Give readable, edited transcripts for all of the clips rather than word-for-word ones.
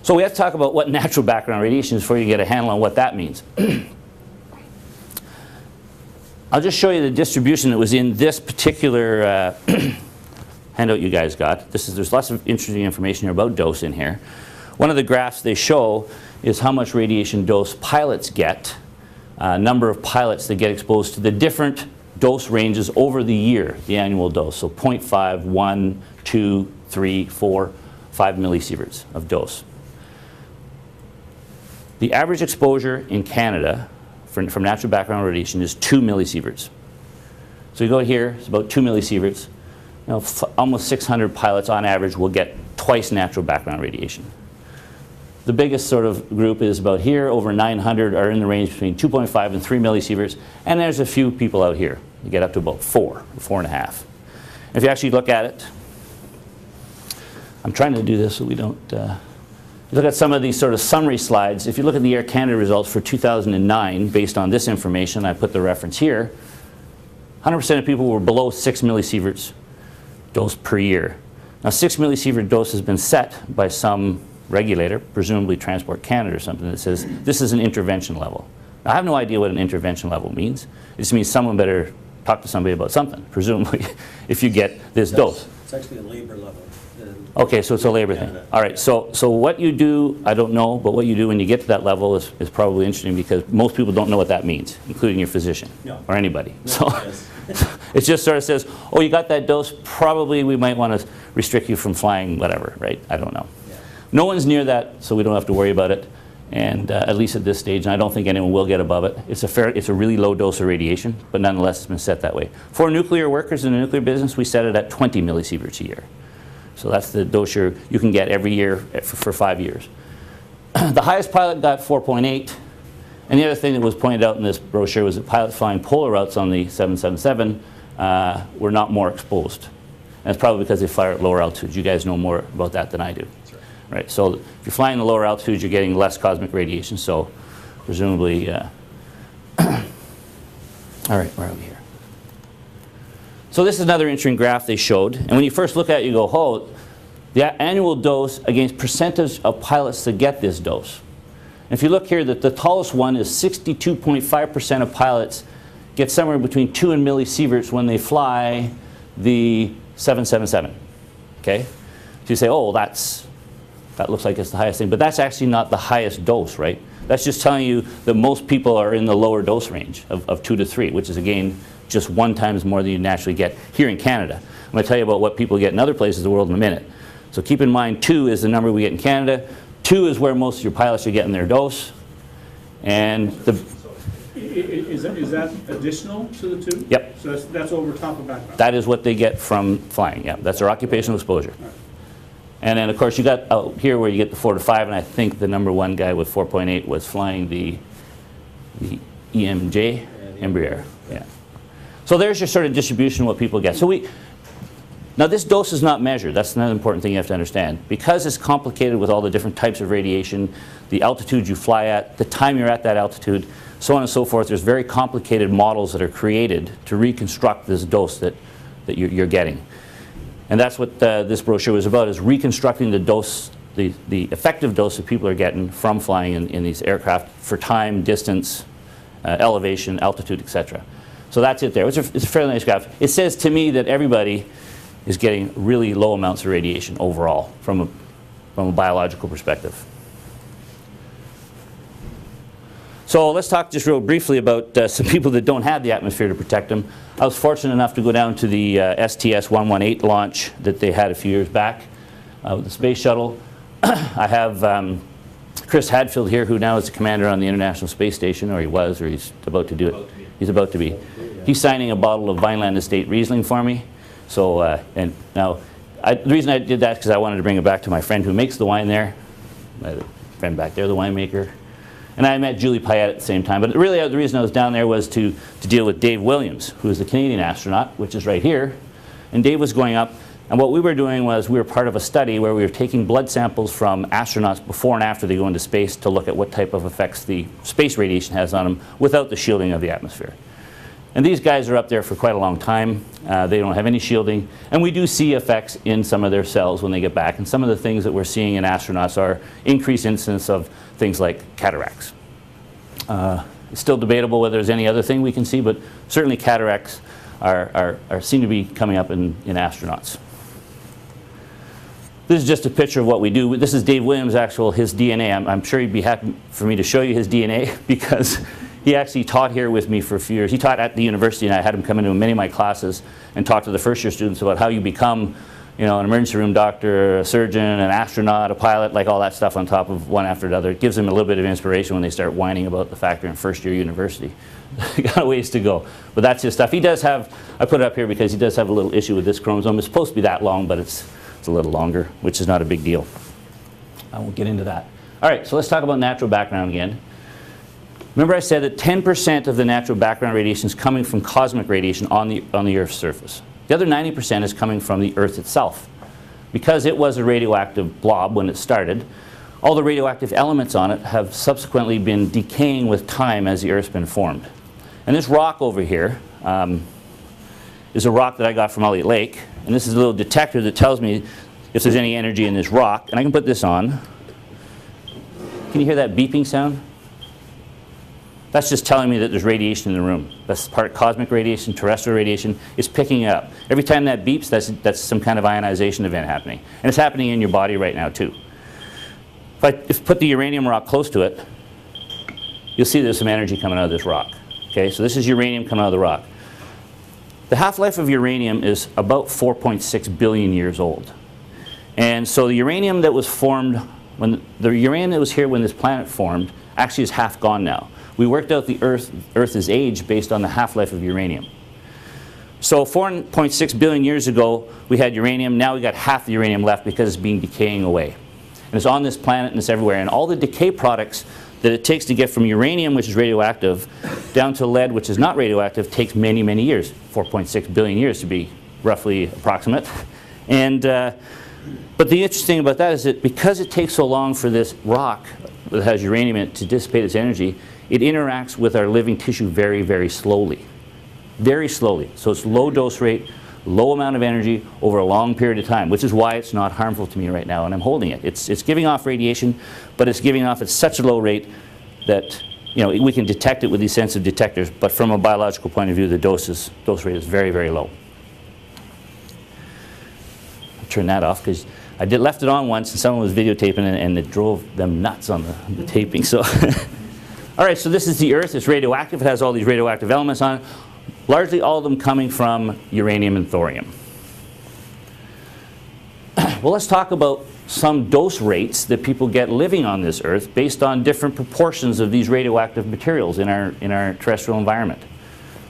So we have to talk about what natural background radiation is before you get a handle on what that means. I'll just show you the distribution that was in this particular handout you guys got. There's lots of interesting information here about dose in here. One of the graphs they show is how much radiation dose pilots get, number of pilots that get exposed to the different dose ranges over the year, the annual dose. So 0.5, 1, 2, 3, 4, 5 millisieverts of dose. The average exposure in Canada from natural background radiation is 2 millisieverts. So you go here, it's about 2 millisieverts. You know, almost 600 pilots on average will get twice natural background radiation. The biggest sort of group is about here, over 900 are in the range between 2.5 and 3 millisieverts, and there's a few people out here. You get up to about 4, 4.5. If you actually look at it, I'm trying to do this so we don't, you look at some of these sort of summary slides. If you look at the Air Canada results for 2009, based on this information, I put the reference here, 100% of people were below 6 millisieverts dose per year. Now 6 millisievert dose has been set by some regulator, presumably Transport Canada or something, that says this is an intervention level. Now, I have no idea what an intervention level means. It just means someone better talk to somebody about something, presumably, if you get this dose. It's actually a labor level. Okay, so it's a labor thing. All right, so what you do, I don't know, but what you do when you get to that level is probably interesting, because most people don't know what that means, including your physician or anybody. No, so it just sort of says, oh, you got that dose, probably we might want to restrict you from flying whatever, right? I don't know. Yeah. No one's near that, so we don't have to worry about it, and at least at this stage, and I don't think anyone will get above it. It's a really low dose of radiation, but nonetheless it's been set that way. For nuclear workers in the nuclear business, we set it at 20 millisieverts a year. So that's the dose you can get every year for 5 years. The highest pilot got 4.8. And the other thing that was pointed out in this brochure was that pilots flying polar routes on the 777 were not more exposed. And it's probably because they fly at lower altitudes. You guys know more about that than I do. Right. So if you're flying at lower altitudes, you're getting less cosmic radiation. So presumably, all right, where are we here? So this is another interesting graph they showed. And when you first look at it, you go, oh, the annual dose against percentage of pilots that get this dose. And if you look here, the tallest one is 62.5% of pilots get somewhere between 2 and millisieverts when they fly the 777. Okay? So you say, oh, that looks like it's the highest thing. But that's actually not the highest dose, right? That's just telling you that most people are in the lower dose range of 2 to 3, which is, again, just 1 times more than you naturally get here in Canada. I'm going to tell you about what people get in other places of the world in a minute. So keep in mind 2 is the number we get in Canada. 2 is where most of your pilots are getting their dose. And is that additional to the 2? Yep. So that's over top of background? That is what they get from flying, yeah. That's their occupational exposure. Right. And then, of course, you got out here where you get the 4 to 5, and I think the number 1 guy with 4.8 was flying the EMJ, Embraer. Yeah. So there's your sort of distribution of what people get. So now this dose is not measured. That's another important thing you have to understand. Because it's complicated with all the different types of radiation, the altitude you fly at, the time you're at that altitude, so on and so forth, there's very complicated models that are created to reconstruct this dose that you're getting. And that's what this brochure was about, is reconstructing the dose, the effective dose that people are getting from flying in these aircraft for time, distance, elevation, altitude, etc. So that's it there. It's a fairly nice graph. It says to me that everybody is getting really low amounts of radiation overall from a biological perspective. So let's talk just real briefly about some people that don't have the atmosphere to protect them. I was fortunate enough to go down to the STS-118 launch that they had a few years back with the space shuttle. I have Chris Hadfield here, who now is the commander on the International Space Station, or he was, or he's about to do it. He's about to be. He's signing a bottle of Vineland Estate Riesling for me. So, and now, the reason I did that is because I wanted to bring it back to my friend who makes the wine there. My friend back there, the winemaker. And I met Julie Payette at the same time. But really, the reason I was down there was to deal with Dave Williams, who is the Canadian astronaut, which is right here. And Dave was going up. And what we were doing was we were part of a study where we were taking blood samples from astronauts before and after they go into space to look at what type of effects the space radiation has on them without the shielding of the atmosphere. And these guys are up there for quite a long time. They don't have any shielding. And we do see effects in some of their cells when they get back. And some of the things that we're seeing in astronauts are increased incidence of things like cataracts. It's still debatable whether there's any other thing we can see, but certainly cataracts seem to be coming up in astronauts. This is just a picture of what we do. This is Dave Williams' his DNA. I'm sure he'd be happy for me to show you his DNA because he actually taught here with me for a few years. He taught at the university, and I had him come into many of my classes and talk to the first-year students about how you become, you know, an emergency room doctor, a surgeon, an astronaut, a pilot, like all that stuff on top of one after another. It gives them a little bit of inspiration when they start whining about the fact they're in first-year university. Got a ways to go. But that's his stuff. He does have, I put it up here because he does have a little issue with this chromosome. It's supposed to be that long, but it's a little longer, which is not a big deal. I won't get into that. All right, so let's talk about natural background again. Remember I said that 10% of the natural background radiation is coming from cosmic radiation on the Earth's surface. The other 90% is coming from the Earth itself. Because it was a radioactive blob when it started, all the radioactive elements on it have subsequently been decaying with time as the Earth's been formed. And this rock over here is a rock that I got from Elliott Lake. And this is a little detector that tells me if there's any energy in this rock. And I can put this on. Can you hear that beeping sound? That's just telling me that there's radiation in the room. That's part cosmic radiation, terrestrial radiation. It's picking it up. Every time that beeps, that's some kind of ionization event happening. And it's happening in your body right now too. If I put the uranium rock close to it, you'll see there's some energy coming out of this rock. Okay, so this is uranium coming out of the rock. The half-life of uranium is about 4.6 billion years old. And so the uranium that was formed, the uranium that was here when this planet formed, actually is half gone now. We worked out the Earth's age based on the half-life of uranium. So 4.6 billion years ago, we had uranium. Now we got half the uranium left because it's been decaying away. And it's on this planet and it's everywhere. And all the decay products that it takes to get from uranium, which is radioactive, down to lead, which is not radioactive, takes many, many years. 4.6 billion years to be roughly approximate. And, but the interesting about that is that because it takes so long for this rock that has uranium in it to dissipate its energy, it interacts with our living tissue very, very slowly. Very slowly. So it's low dose rate, low amount of energy over a long period of time, which is why it's not harmful to me right now, and I'm holding it. It's giving off radiation, but it's giving off at such a low rate that, you know, we can detect it with these sensitive detectors, but from a biological point of view, the dose rate is very, very low. I'll turn that off because I left it on once and someone was videotaping and it drove them nuts on the taping. So. All right, so this is the Earth. It's radioactive. It has all these radioactive elements on it, largely all of them coming from uranium and thorium. Well, let's talk about some dose rates that people get living on this Earth based on different proportions of these radioactive materials in our terrestrial environment.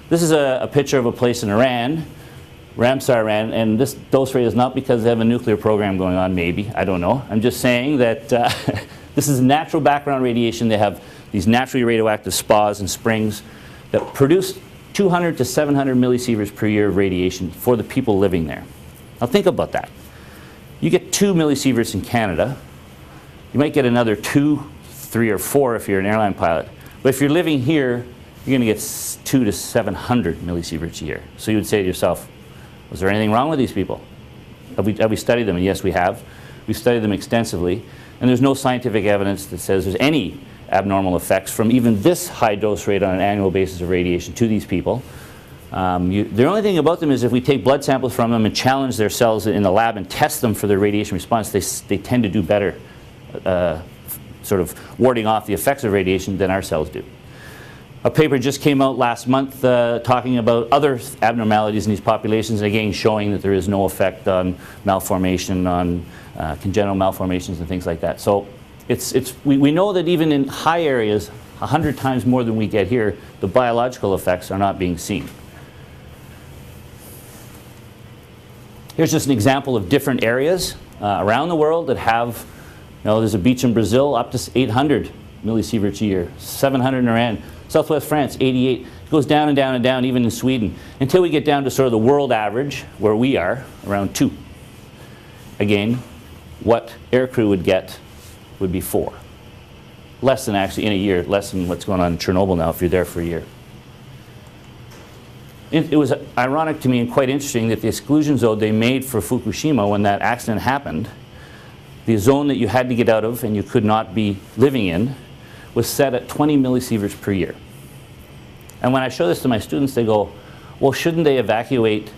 This is a picture of a place in Iran, Ramsar, Iran, and this dose rate is not because they have a nuclear program going on, maybe. I don't know. I'm just saying that this is natural background radiation. They have these naturally radioactive spas and springs that produce 200 to 700 millisieverts per year of radiation for the people living there. Now think about that. You get 2 millisieverts in Canada. You might get another 2, 3, or 4 if you're an airline pilot. But if you're living here, you're going to get 2 to 700 millisieverts a year. So you would say to yourself, was there anything wrong with these people? Have we studied them? And yes, we have. We've studied them extensively. And there's no scientific evidence that says there's any abnormal effects from even this high dose rate on an annual basis of radiation to these people. The only thing about them is if we take blood samples from them and challenge their cells in the lab and test them for their radiation response, they tend to do better, sort of warding off the effects of radiation than our cells do. A paper just came out last month talking about other abnormalities in these populations, and again showing that there is no effect on malformation, on congenital malformations and things like that. So we know that even in high areas, 100 times more than we get here, the biological effects are not being seen. Here's just an example of different areas around the world that have, you know, there's a beach in Brazil up to 800 millisieverts a year, 700 in Iran, Southwest France 88. It goes down and down and down, even in Sweden, until we get down to sort of the world average, where we are, around 2. Again, what Aircrew would get would be 4. Less than actually in a year, less than what's going on in Chernobyl now if you're there for a year. it was ironic to me and quite interesting that the exclusion zone they made for Fukushima when that accident happened, the zone that you had to get out of and you could not be living in, was set at 20 millisieverts per year. And when I show this to my students, they go, well, shouldn't they evacuate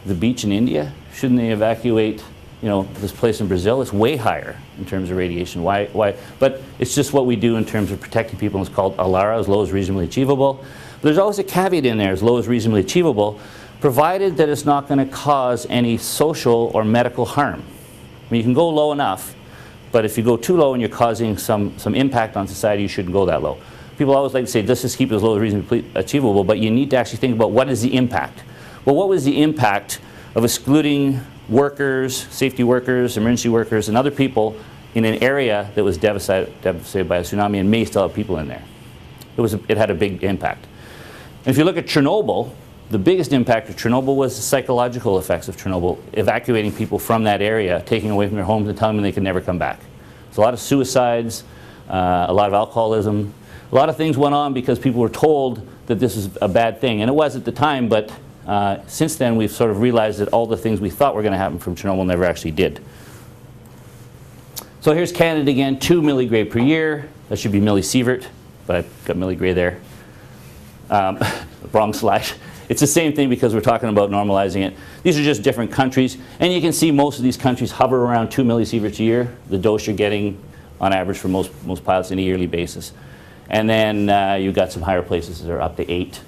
the beach in India? Shouldn't they evacuate, you know, this place in Brazil? It's way higher in terms of radiation. Why? But it's just what we do in terms of protecting people. It's called ALARA, as low as reasonably achievable. But there's always a caveat in there, as low as reasonably achievable, provided that it's not going to cause any social or medical harm. I mean, you can go low enough, but if you go too low and you're causing some impact on society, you shouldn't go that low. People always like to say, let's just keep it as low as reasonably achievable, but you need to actually think about what is the impact. Well, what was the impact of excluding workers, safety workers, emergency workers, and other people in an area that was devastated by a tsunami and may still have people in there? It had a big impact. And if you look at Chernobyl, the biggest impact of Chernobyl was the psychological effects of Chernobyl, evacuating people from that area, taking away from their homes and telling them they could never come back. So a lot of suicides, a lot of alcoholism, a lot of things went on because people were told that this is a bad thing. And it was at the time, but since then we've sort of realized that all the things we thought were going to happen from Chernobyl never actually did. So here's Canada again, 2 milligray per year. That should be millisievert, but I've got milligray there. Wrong slide. It's the same thing because we're talking about normalizing it. These are just different countries. And you can see most of these countries hover around 2 millisieverts a year, the dose you're getting on average for most pilots on a yearly basis. And then you've got some higher places that are up to 8.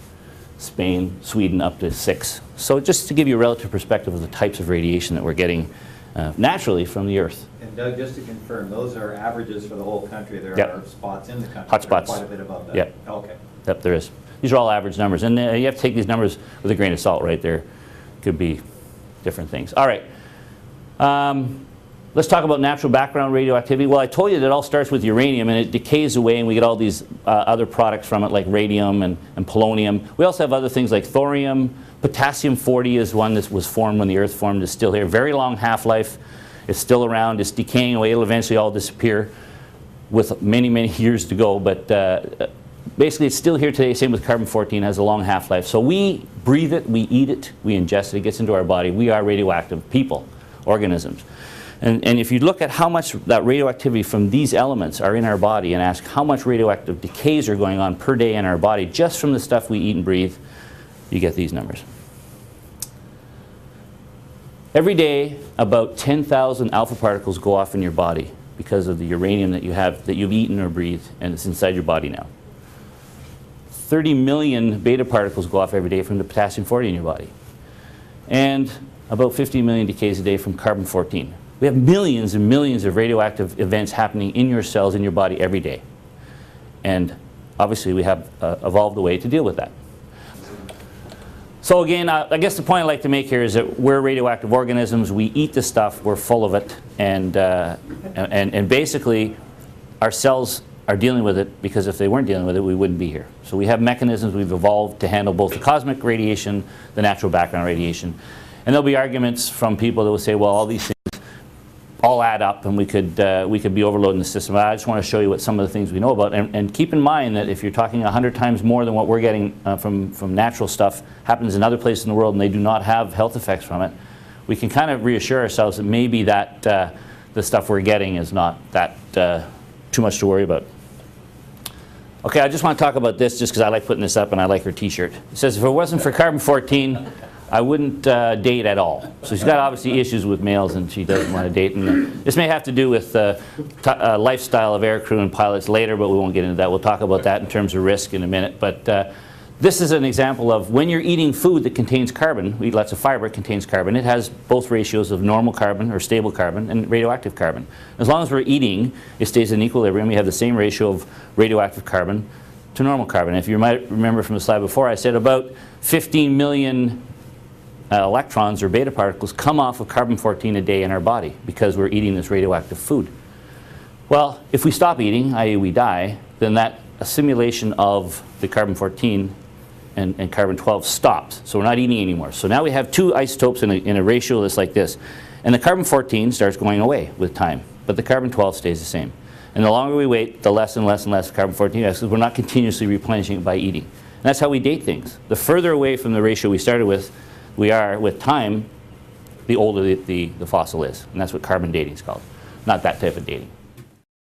Spain, Sweden up to 6. So just to give you a relative perspective of the types of radiation that we're getting naturally from the Earth. And Doug, just to confirm, those are averages for the whole country. There are spots in the country Hot that are spots. quite a bit above that. Yep. Okay. Yep, there is. These are all average numbers. And you have to take these numbers with a grain of salt, right? There could be different things. All right. Let's talk about natural background radioactivity. Well, I told you that it all starts with uranium and it decays away and we get all these other products from it like radium and polonium. We also have other things like thorium. Potassium-40 is one that was formed when the Earth formed. It's still here. Very long half-life. It's still around. It's decaying away. It'll eventually all disappear with many, many years to go. But basically, it's still here today. Same with carbon-14. Has a long half-life. So we breathe it. We eat it. We ingest it. It gets into our body. We are radioactive people, organisms. And if you look at how much that radioactivity from these elements are in our body and ask how much radioactive decays are going on per day in our body just from the stuff we eat and breathe, you get these numbers. Every day, about 10,000 alpha particles go off in your body because of the uranium that you have, that you've eaten or breathed, and it's inside your body now. 30 million beta particles go off every day from the potassium-40 in your body. And about 50 million decays a day from carbon-14. We have millions and millions of radioactive events happening in your cells, in your body every day. And obviously we have evolved a way to deal with that. So again, I guess the point I'd like to make here is that we're radioactive organisms. We eat the stuff. We're full of it. And basically, our cells are dealing with it because if they weren't dealing with it, we wouldn't be here. So we have mechanisms we've evolved to handle both the cosmic radiation, the natural background radiation. And there'll be arguments from people that will say, well, all these things all add up and we could be overloading the system. I just want to show you what some of the things we know about. And keep in mind that if you're talking 100 times more than what we're getting from natural stuff happens in other places in the world and they do not have health effects from it, we can kind of reassure ourselves that maybe that the stuff we're getting is not that too much to worry about. Okay, I just want to talk about this just because I like putting this up and I like her t-shirt. It says, if it wasn't for carbon-14, I wouldn't date at all. So she's got obviously issues with males and she doesn't want to date. And this may have to do with lifestyle of aircrew and pilots later, but we won't get into that. We'll talk about that in terms of risk in a minute. But this is an example of when you're eating food that contains carbon, we eat lots of fiber, it contains carbon. It has both ratios of normal carbon or stable carbon and radioactive carbon. As long as we're eating, it stays in equilibrium. We have the same ratio of radioactive carbon to normal carbon. If you might remember from the slide before, I said about 15 million electrons or beta particles come off of carbon-14 a day in our body because we're eating this radioactive food. Well, if we stop eating, i.e. we die, then that assimilation of the carbon-14 and carbon-12 stops. So we're not eating anymore. So now we have two isotopes in a ratio that's like this. And the carbon-14 starts going away with time, but the carbon-12 stays the same. And the longer we wait, the less and less and less carbon-14 because we're not continuously replenishing it by eating. And that's how we date things. The further away from the ratio we started with, we are with time, the older the fossil is. And that's what carbon dating is called. Not that type of dating.